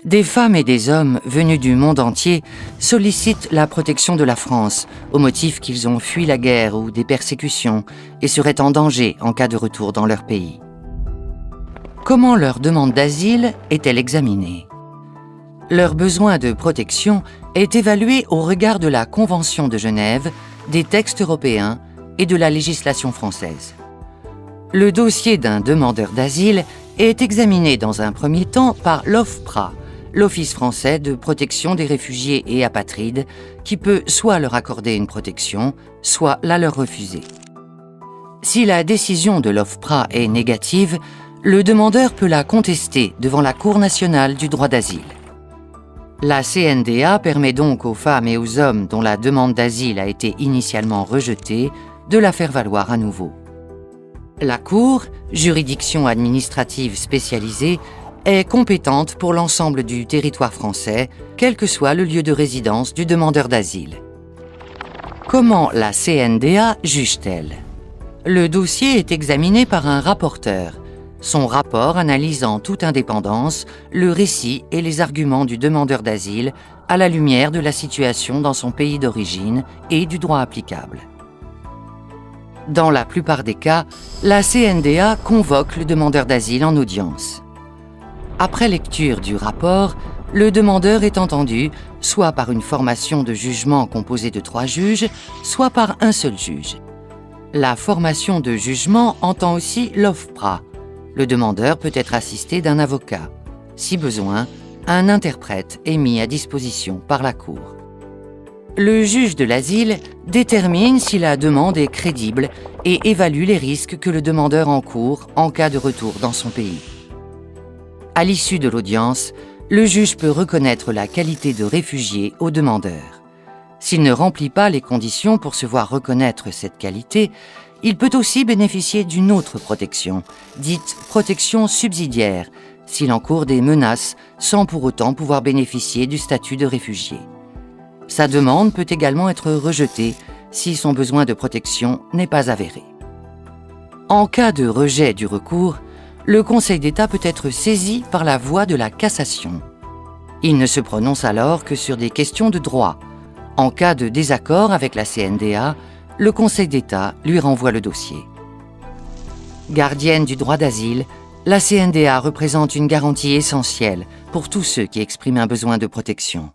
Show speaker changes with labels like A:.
A: Des femmes et des hommes venus du monde entier sollicitent la protection de la France au motif qu'ils ont fui la guerre ou des persécutions et seraient en danger en cas de retour dans leur pays. Comment leur demande d'asile est-elle examinée? Leur besoin de protection est évalué au regard de la Convention de Genève, des textes européens et de la législation française. Le dossier d'un demandeur d'asile est examiné dans un premier temps par l'OFPRA, l'Office français de protection des réfugiés et apatrides, qui peut soit leur accorder une protection, soit la leur refuser. Si la décision de l'OFPRA est négative, le demandeur peut la contester devant la Cour nationale du droit d'asile. La CNDA permet donc aux femmes et aux hommes dont la demande d'asile a été initialement rejetée de la faire valoir à nouveau. La Cour, juridiction administrative spécialisée, est compétente pour l'ensemble du territoire français, quel que soit le lieu de résidence du demandeur d'asile. Comment la CNDA juge-t-elle? Le dossier est examiné par un rapporteur. Son rapport analyse en toute indépendance le récit et les arguments du demandeur d'asile à la lumière de la situation dans son pays d'origine et du droit applicable. Dans la plupart des cas, la CNDA convoque le demandeur d'asile en audience. Après lecture du rapport, le demandeur est entendu soit par une formation de jugement composée de 3 juges, soit par un seul juge. La formation de jugement entend aussi l'OFPRA. Le demandeur peut être assisté d'un avocat. Si besoin, un interprète est mis à disposition par la Cour. Le juge de l'asile détermine si la demande est crédible et évalue les risques que le demandeur encourt en cas de retour dans son pays. À l'issue de l'audience, le juge peut reconnaître la qualité de réfugié au demandeur. S'il ne remplit pas les conditions pour se voir reconnaître cette qualité, il peut aussi bénéficier d'une autre protection, dite protection subsidiaire, s'il encourt des menaces sans pour autant pouvoir bénéficier du statut de réfugié. Sa demande peut également être rejetée si son besoin de protection n'est pas avéré. En cas de rejet du recours, le Conseil d'État peut être saisi par la voie de la cassation. Il ne se prononce alors que sur des questions de droit. En cas de désaccord avec la CNDA, le Conseil d'État lui renvoie le dossier. Gardienne du droit d'asile, la CNDA représente une garantie essentielle pour tous ceux qui expriment un besoin de protection.